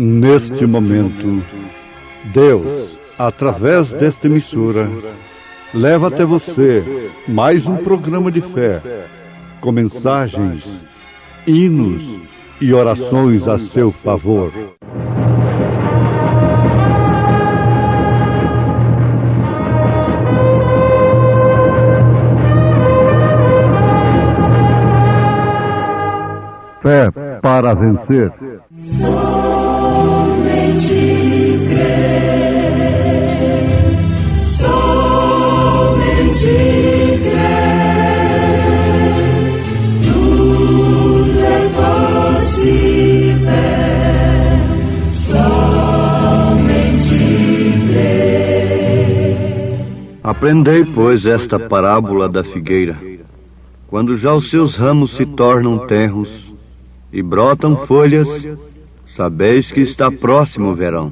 Neste momento, Deus, através desta emissora, leva até você mais um programa de fé, com mensagens, hinos e orações a seu favor. Fé para vencer. Somente crer, somente crer, tudo é possível, somente crer. Aprendei, pois, esta parábola da figueira. Quando já os seus ramos se tornam tenros e brotam folhas, sabeis que está próximo o verão.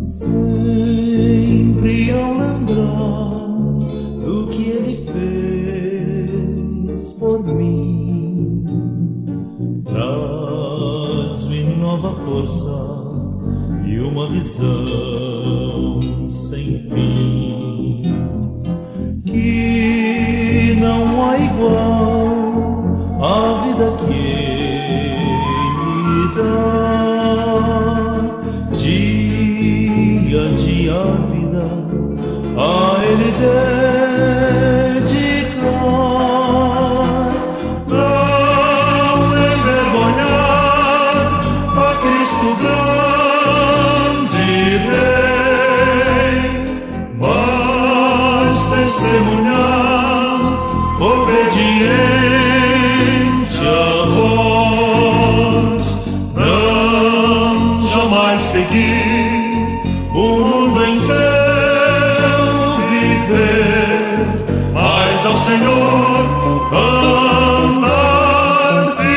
Sempre ao lembrar do que ele fez por mim, traz-me nova força e uma visão sem fim, que não há igual à vida que ele dá. Dia a dia a vida a ele dedicar, não envergonhar a Cristo grande Rei, mas testemunhar obediente a vós, não jamais seguir o mundo em seu viver, mas ao Senhor andar fiel.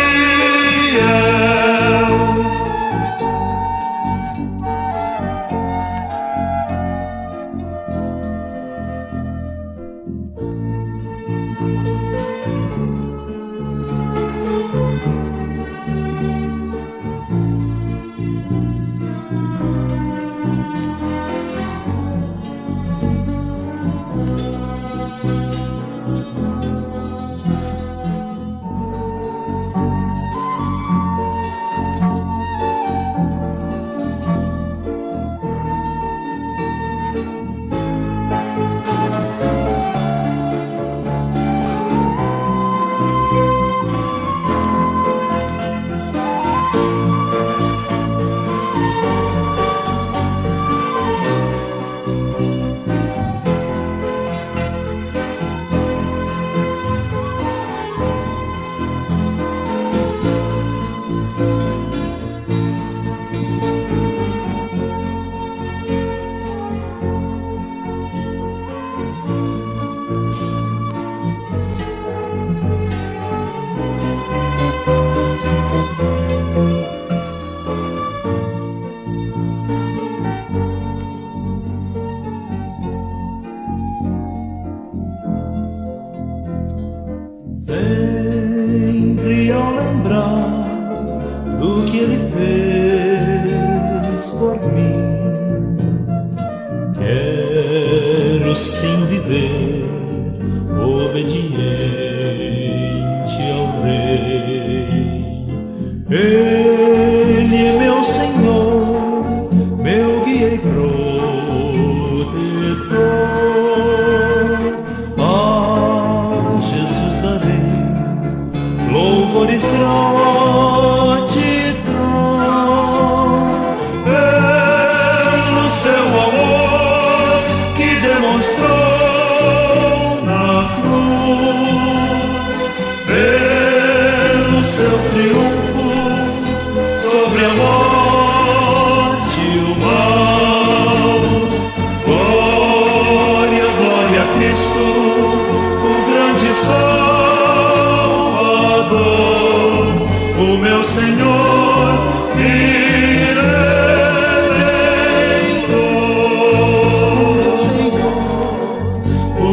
Sempre ao lembrar do que ele fez por mim, quero sim viver obediente ao Rei. Ele é meu Senhor, meu guia e protetor. A Jesus darei louvores, gratidão pelo seu amor que demonstrou na cruz, pelo seu triunfo sobre a morte e o mal. Glória, glória a Cristo, o grande Salvador, o meu Senhor e Redentor. O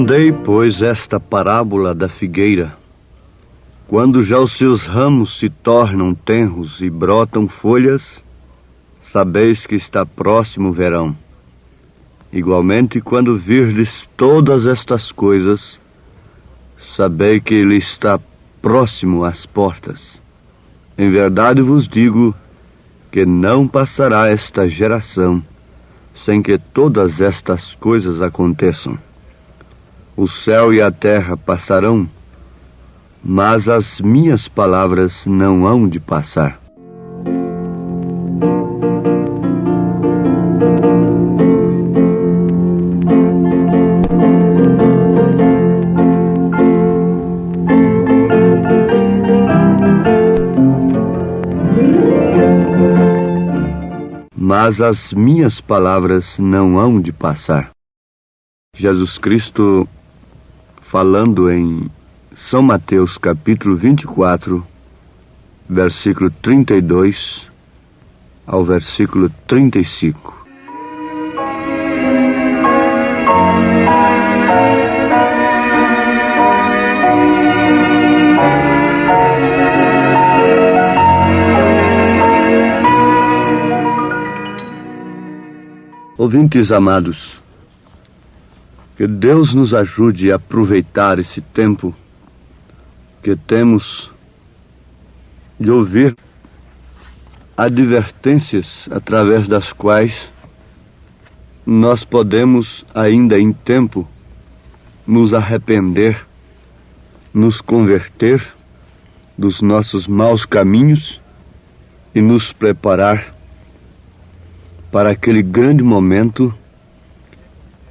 Entendei, pois, esta parábola da figueira. Quando já os seus ramos se tornam tenros e brotam folhas, sabeis que está próximo o verão. Igualmente, quando virdes todas estas coisas, sabei que ele está próximo às portas. Em verdade vos digo que não passará esta geração sem que todas estas coisas aconteçam. O céu e a terra passarão, mas as minhas palavras não hão de passar. Mas as minhas palavras não hão de passar. Jesus Cristo, falando em São Mateus capítulo 24, versículo 32 ao versículo 35. Ouvintes amados, que Deus nos ajude a aproveitar esse tempo que temos de ouvir advertências através das quais nós podemos, ainda em tempo, nos arrepender, nos converter dos nossos maus caminhos e nos preparar para aquele grande momento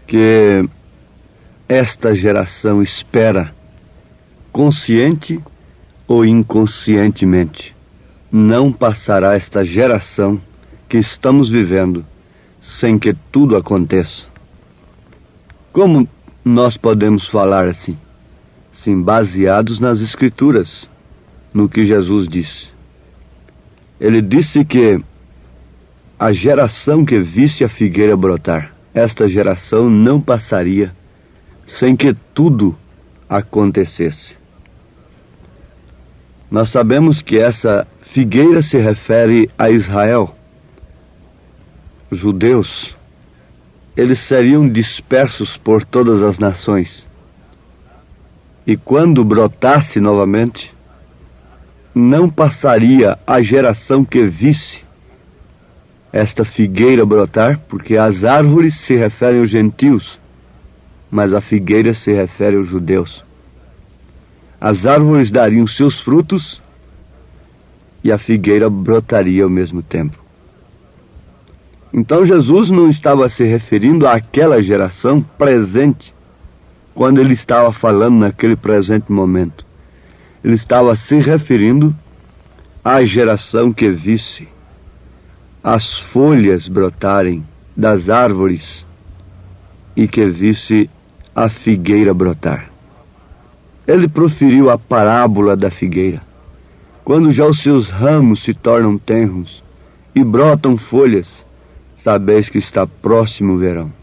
que esta geração espera, consciente ou inconscientemente. Não passará esta geração que estamos vivendo sem que tudo aconteça. Como nós podemos falar assim? Sim, baseados nas Escrituras, no que Jesus disse. Ele disse que a geração que visse a figueira brotar, esta geração não passaria sem que tudo acontecesse. Nós sabemos que essa figueira se refere a Israel. Os judeus, eles seriam dispersos por todas as nações. E quando brotasse novamente, não passaria a geração que visse esta figueira brotar, porque as árvores se referem aos gentios, mas a figueira se refere aos judeus. As árvores dariam seus frutos e a figueira brotaria ao mesmo tempo. Então Jesus não estava se referindo àquela geração presente, quando ele estava falando naquele presente momento. Ele estava se referindo à geração que visse as folhas brotarem das árvores e que visse a figueira brotar. Ele proferiu a parábola da figueira. Quando já os seus ramos se tornam tenros e brotam folhas, sabeis que está próximo o verão.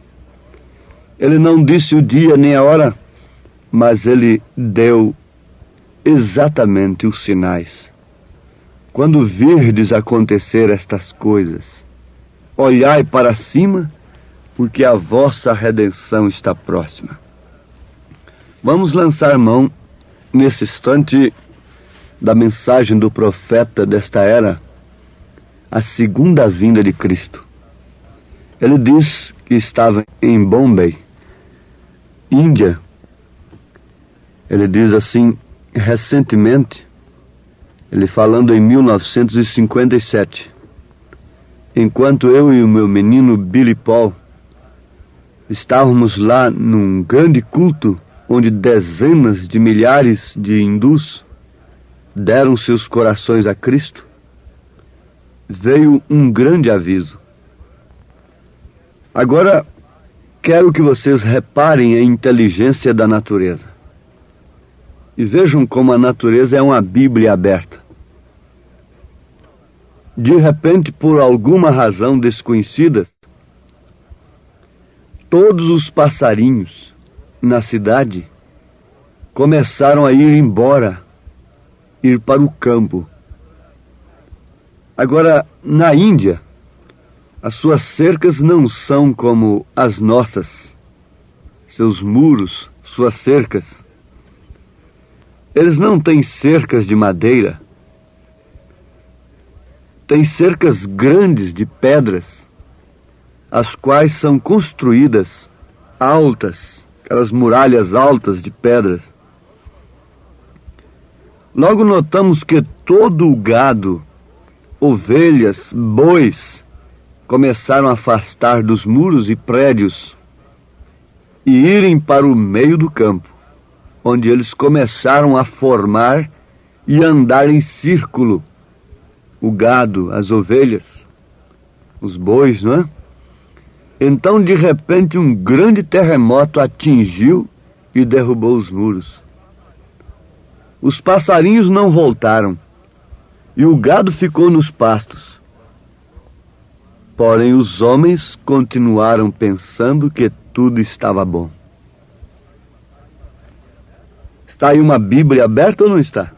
Ele não disse o dia nem a hora, mas ele deu exatamente os sinais. Quando virdes acontecer estas coisas, olhai para cima, porque a vossa redenção está próxima. Vamos lançar mão, nesse instante, da mensagem do profeta desta era, a segunda vinda de Cristo. Ele diz que estava em Bombay, Índia. Ele diz assim, recentemente, ele falando em 1957, enquanto eu e o meu menino Billy Paul estávamos lá num grande culto onde dezenas de milhares de hindus deram seus corações a Cristo, veio um grande aviso. Agora, quero que vocês reparem a inteligência da natureza. E vejam como a natureza é uma Bíblia aberta. De repente, por alguma razão desconhecida, todos os passarinhos, na cidade começaram a ir embora, ir para o campo. Agora, na Índia, as suas cercas não são como as nossas. Seus muros, suas cercas. Eles não têm cercas de madeira. Têm cercas grandes de pedras, as quais são construídas altas, aquelas muralhas altas de pedras. Logo notamos que todo o gado, ovelhas, bois, começaram a afastar dos muros e prédios e irem para o meio do campo, onde eles começaram a formar e andar em círculo. O gado, as ovelhas, os bois, não é? Então, de repente, um grande terremoto atingiu e derrubou os muros. Os passarinhos não voltaram e o gado ficou nos pastos. Porém, os homens continuaram pensando que tudo estava bom. Está aí uma Bíblia aberta ou não está?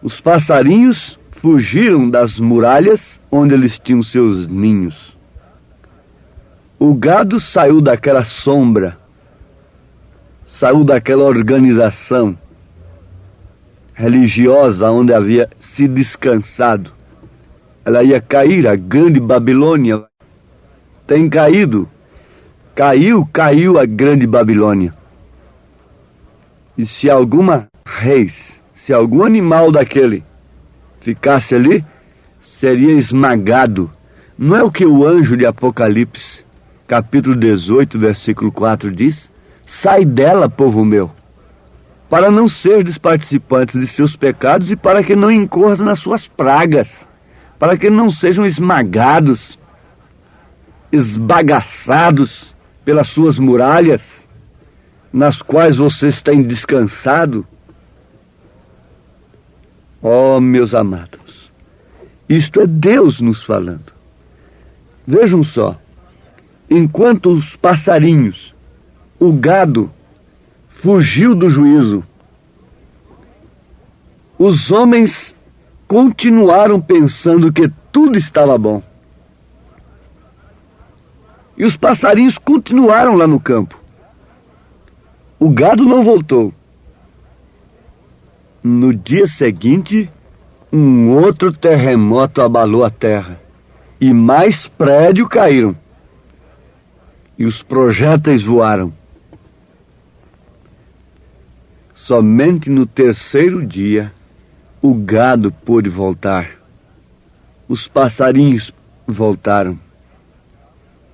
Os passarinhos fugiram das muralhas onde eles tinham seus ninhos. O gado saiu daquela sombra, saiu daquela organização religiosa onde havia se descansado. Ela ia cair, a grande Babilônia tem caído. Caiu a grande Babilônia. E se alguma reis, se algum animal daquele ficasse ali, seria esmagado. Não é o que o anjo de Apocalipse, capítulo 18, versículo 4 diz? Sai dela, povo meu, para não serdes participantes de seus pecados e para que não incorras nas suas pragas, para que não sejam esmagados, esbagaçados pelas suas muralhas, nas quais vocês têm descansado. Oh, meus amados, isto é Deus nos falando. Vejam só, enquanto os passarinhos, o gado, fugiu do juízo, os homens continuaram pensando que tudo estava bom. E os passarinhos continuaram lá no campo. O gado não voltou. No dia seguinte, um outro terremoto abalou a terra e mais prédios caíram. E os projéteis voaram. Somente no terceiro dia, o gado pôde voltar. Os passarinhos voltaram.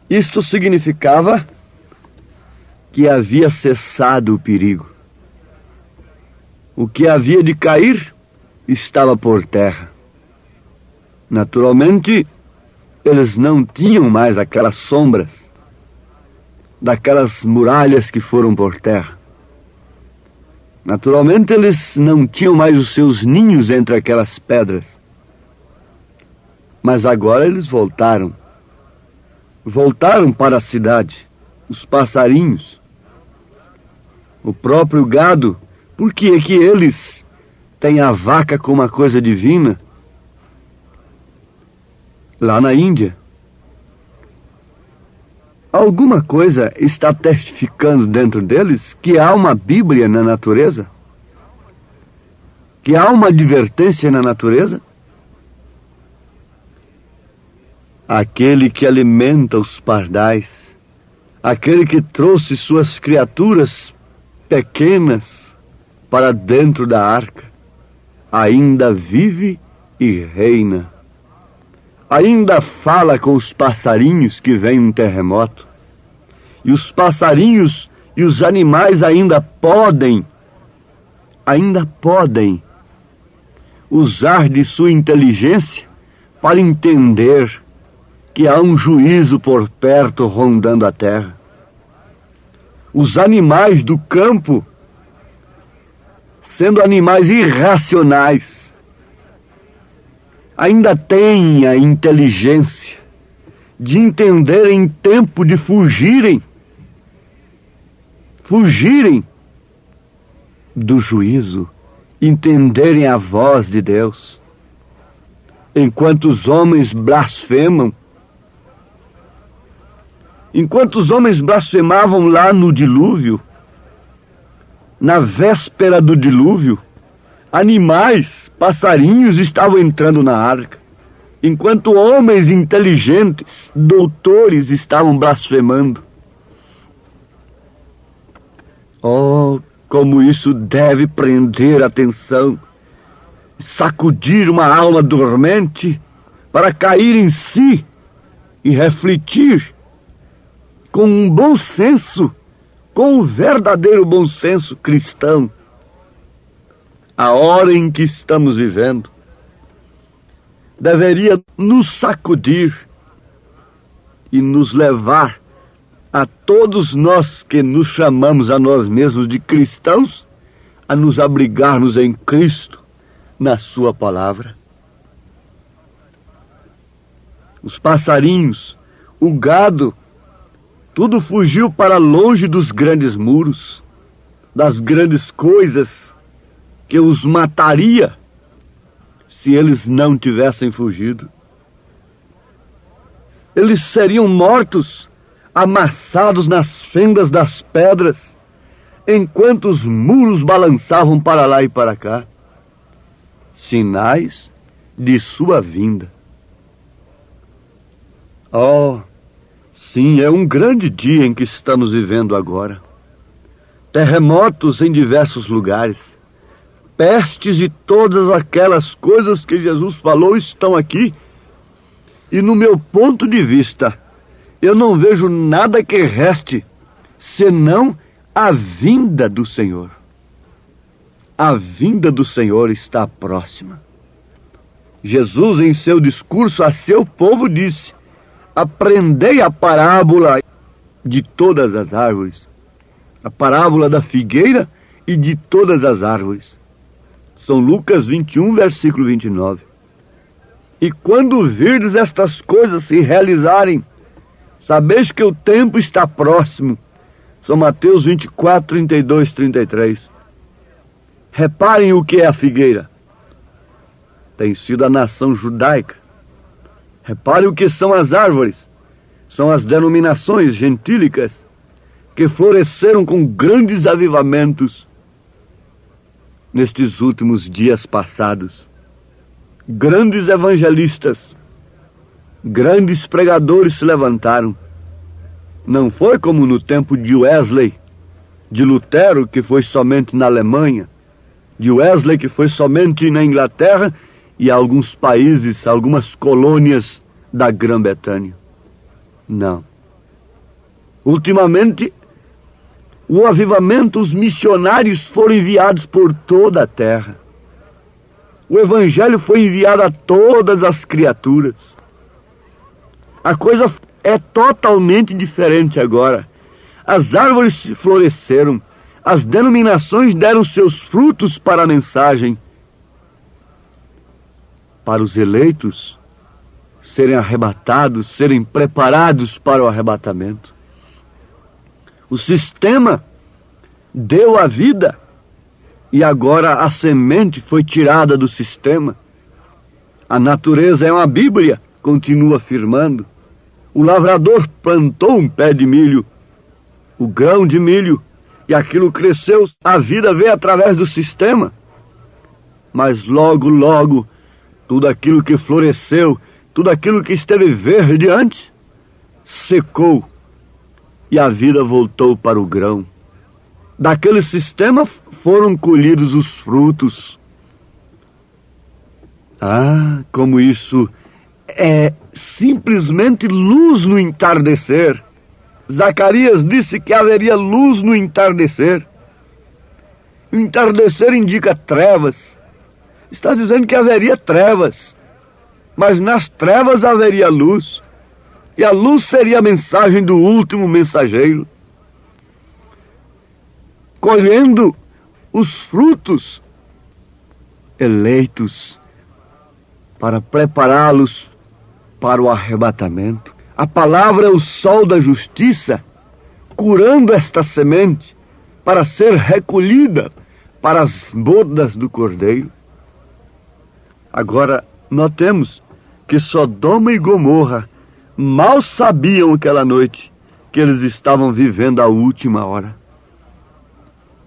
Isto significava que havia cessado o perigo. O que havia de cair estava por terra. Naturalmente, eles não tinham mais aquelas sombras daquelas muralhas que foram por terra. Naturalmente, eles não tinham mais os seus ninhos entre aquelas pedras. Mas agora eles voltaram. Voltaram para a cidade. Os passarinhos, o próprio gado. Por que é que eles têm a vaca como uma coisa divina? Lá na Índia, alguma coisa está testificando dentro deles que há uma Bíblia na natureza? Que há uma advertência na natureza? Aquele que alimenta os pardais, aquele que trouxe suas criaturas pequenas para dentro da arca, ainda vive e reina. Ainda fala com os passarinhos que vem um terremoto. E os passarinhos e os animais ainda podem usar de sua inteligência para entender que há um juízo por perto rondando a terra. Os animais do campo, sendo animais irracionais, ainda têm a inteligência de entenderem tempo de fugirem fugirem do juízo, entenderem a voz de Deus. Enquanto os homens blasfemam, enquanto os homens blasfemavam lá no dilúvio, na véspera do dilúvio, animais, passarinhos estavam entrando na arca. Enquanto homens inteligentes, doutores, estavam blasfemando. Oh, como isso deve prender a atenção, sacudir uma alma dormente para cair em si e refletir com um bom senso, com o verdadeiro bom senso cristão, a hora em que estamos vivendo. Deveria nos sacudir e nos levar a todos nós que nos chamamos a nós mesmos de cristãos, a nos abrigarmos em Cristo, na sua palavra. Os passarinhos, o gado, tudo fugiu para longe dos grandes muros, das grandes coisas que os mataria se eles não tivessem fugido. Eles seriam mortos, amassados nas fendas das pedras, enquanto os muros balançavam para lá e para cá. Sinais de sua vinda. Oh, sim, é um grande dia em que estamos vivendo agora. Terremotos em diversos lugares. Pestes e todas aquelas coisas que Jesus falou estão aqui. E no meu ponto de vista, eu não vejo nada que reste senão a vinda do Senhor. A vinda do Senhor está próxima. Jesus, em seu discurso a seu povo, disse: aprendei a parábola de todas as árvores, a parábola da figueira e de todas as árvores. São Lucas 21, versículo 29. E quando virdes estas coisas se realizarem, sabeis que o tempo está próximo. São Mateus 24, 32, 33. Reparem o que é a figueira. Tem sido a nação judaica. Reparem o que são as árvores. São as denominações gentílicas que floresceram com grandes avivamentos nestes últimos dias passados. Grandes evangelistas, grandes pregadores se levantaram. Não foi como no tempo de Wesley, de Lutero, que foi somente na Alemanha, de Wesley, que foi somente na Inglaterra e alguns países, algumas colônias da Grã-Bretanha. Não. Ultimamente, o avivamento, os missionários foram enviados por toda a terra. O evangelho foi enviado a todas as criaturas. A coisa é totalmente diferente agora. As árvores floresceram, as denominações deram seus frutos para a mensagem. Para os eleitos serem arrebatados, serem preparados para o arrebatamento. O sistema deu a vida e agora a semente foi tirada do sistema. A natureza é uma Bíblia, continua afirmando. O lavrador plantou um pé de milho, o grão de milho, e aquilo cresceu. A vida veio através do sistema. Mas logo, logo, tudo aquilo que floresceu, tudo aquilo que esteve verde antes, secou. E a vida voltou para o grão. Daquele sistema foram colhidos os frutos. Ah, como isso é simplesmente luz no entardecer. Zacarias disse que haveria luz no entardecer. O entardecer indica trevas. Está dizendo que haveria trevas. Mas nas trevas haveria luz. E a luz seria a mensagem do último mensageiro, colhendo os frutos eleitos para prepará-los para o arrebatamento. A palavra é o sol da justiça, curando esta semente, para ser recolhida para as bodas do Cordeiro. Agora, notemos que Sodoma e Gomorra mal sabiam aquela noite que eles estavam vivendo a última hora.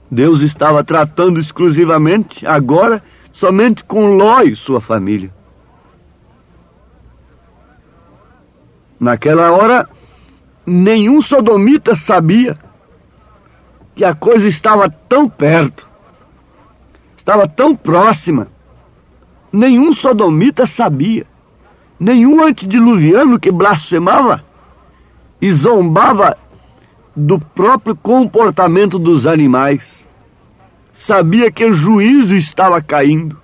Deus estava tratando exclusivamente, agora, somente com Ló e sua família. Naquela hora, nenhum sodomita sabia que a coisa estava tão perto, estava tão próxima. Nenhum sodomita sabia, nenhum antediluviano que blasfemava e zombava do próprio comportamento dos animais sabia que o juízo estava caindo.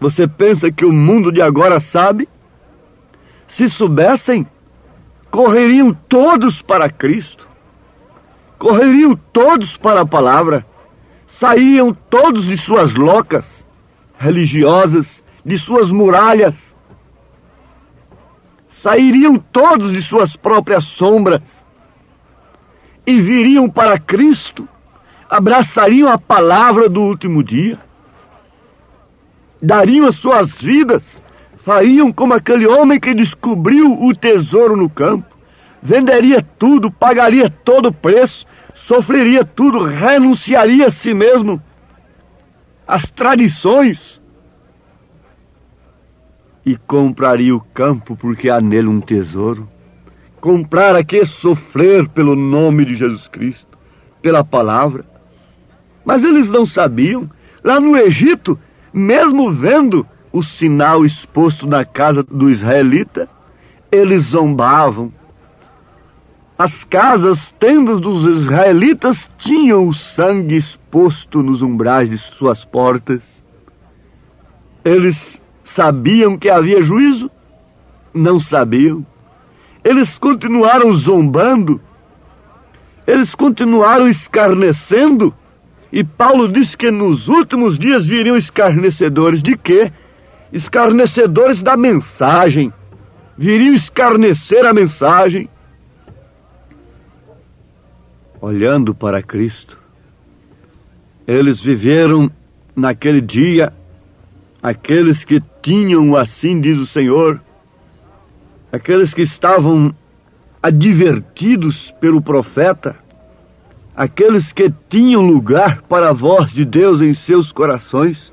Você pensa que o mundo de agora sabe? Se soubessem, correriam todos para Cristo, correriam todos para a palavra, saíam todos de suas locas religiosas, de suas muralhas, sairiam todos de suas próprias sombras e viriam para Cristo, abraçariam a palavra do último dia, dariam as suas vidas, fariam como aquele homem que descobriu o tesouro no campo, venderia tudo, pagaria todo o preço, sofreria tudo, renunciaria a si mesmo, às tradições, e compraria o campo porque há nele um tesouro. Comprar aqui, sofrer pelo nome de Jesus Cristo, pela palavra. Mas eles não sabiam. Lá no Egito, mesmo vendo o sinal exposto na casa do israelita, eles zombavam. As casas, tendas dos israelitas tinham o sangue exposto nos umbrais de suas portas. Eles sabiam que havia juízo? Não sabiam. Eles continuaram zombando. Eles continuaram escarnecendo. E Paulo disse que nos últimos dias viriam escarnecedores de quê? Escarnecedores da mensagem. Viriam escarnecer a mensagem. Olhando para Cristo, eles viveram naquele dia, aqueles que tinham, assim diz o Senhor, aqueles que estavam advertidos pelo profeta, aqueles que tinham lugar para a voz de Deus em seus corações,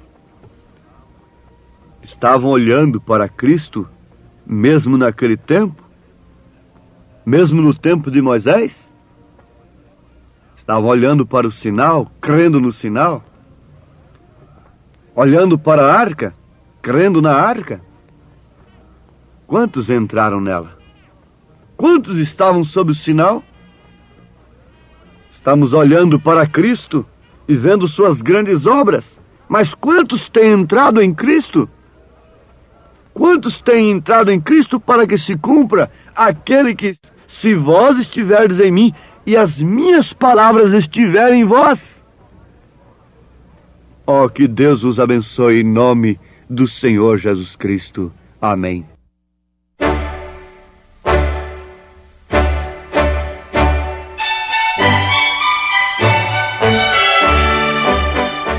estavam olhando para Cristo, mesmo naquele tempo, mesmo no tempo de Moisés. Estavam olhando para o sinal, crendo no sinal. Olhando para a arca, crendo na arca. Quantos entraram nela? Quantos estavam sob o sinal? Estamos olhando para Cristo e vendo suas grandes obras. Mas quantos têm entrado em Cristo? Quantos têm entrado em Cristo para que se cumpra aquele que, se vós estiverdes em mim, e as minhas palavras estiverem em vós? Oh, que Deus os abençoe em nome do Senhor Jesus Cristo. Amém.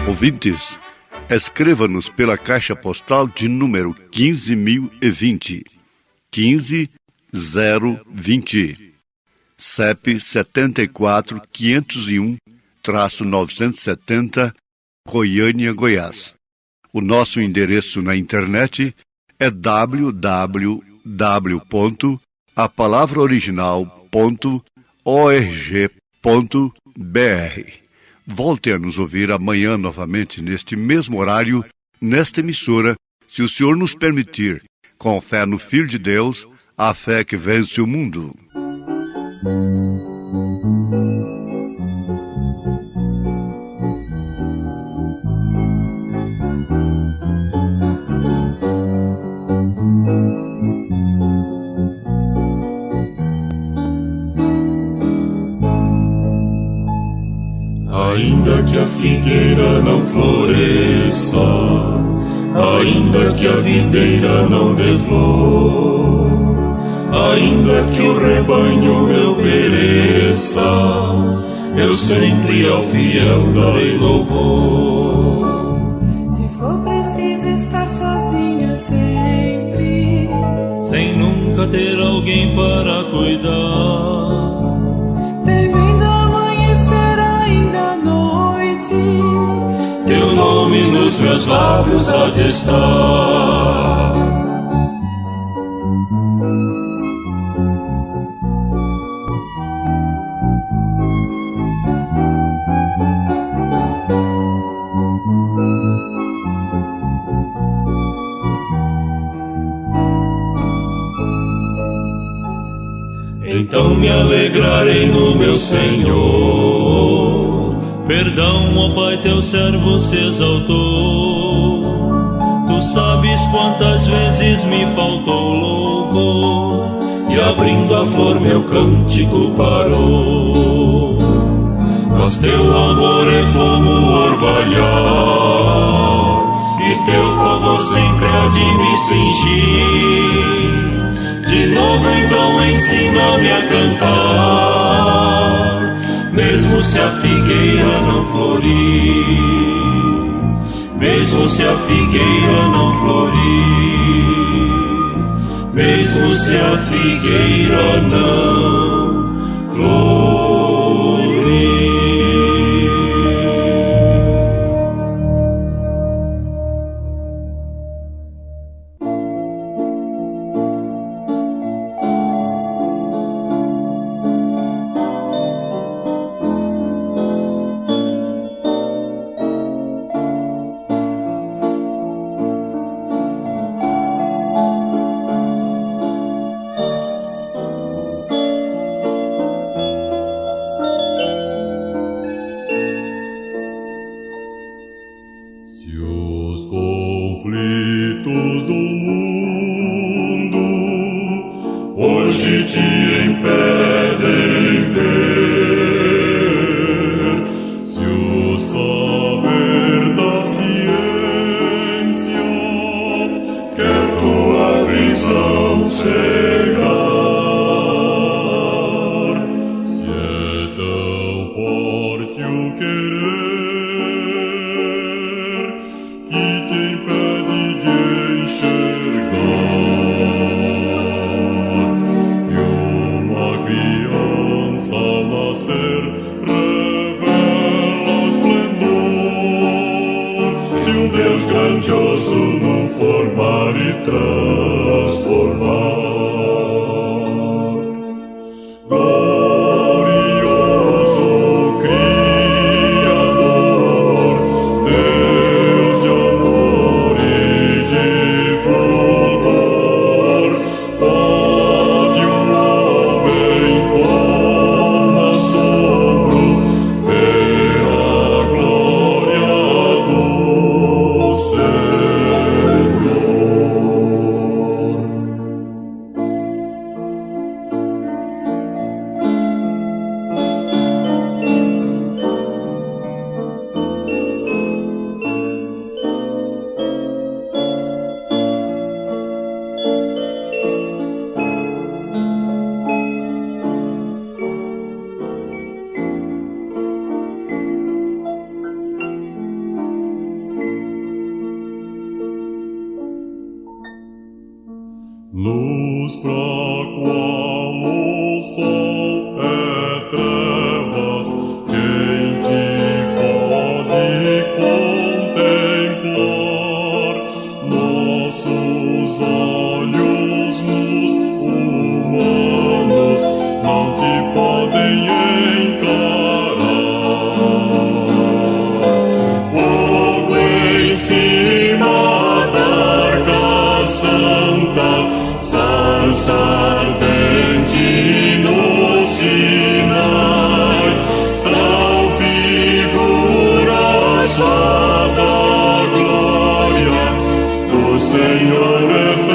Ouvintes, escreva-nos pela caixa postal de número 15.020, 15020. CEP 74-501-970, Goiânia, Goiás. O nosso endereço na internet é www.apalavraoriginal.org.br. Volte a nos ouvir amanhã novamente neste mesmo horário, nesta emissora, se o Senhor nos permitir, com fé no Filho de Deus, a fé que vence o mundo. Ainda que a figueira não floresça, ainda que a videira não dê flor, ainda que o rebanho meu pereça, eu sempre ao fiel darei louvor. Se for preciso estar sozinha sempre, sem nunca ter alguém para cuidar, temendo amanhecer ainda à noite, teu nome nos meus lábios há de estar. Então me alegrarei no meu Senhor. Perdão, ó Pai, teu servo se exaltou. Tu sabes quantas vezes me faltou louvor, e abrindo a flor meu cântico parou. Mas teu amor é como o orvalhar, e teu favor sempre há de me cingir. De novo então ensina-me a cantar, mesmo se a figueira não florir, mesmo se a figueira não florir, mesmo se a figueira não florir. Conflitos do mundo hoje te impedem ver. Se o saber da ciência quer tua visão cegar, se é tão forte o querer que te impede de enxergar, que uma criança ao nascer revela o esplendor de um Deus grandioso no formar e transformar. Glorioso Criador, Deus de amor e de fulgor, pode um homem com assombro ver a glória do Senhor. Luz pra qual o sol é trevas, quem te pode contemplar? Nossos olhos nus humanos não te podem encarar. Fogo em cima da Arca Santa, sarça ardente no Sinai, são figuras só da glória do Senhor eterno.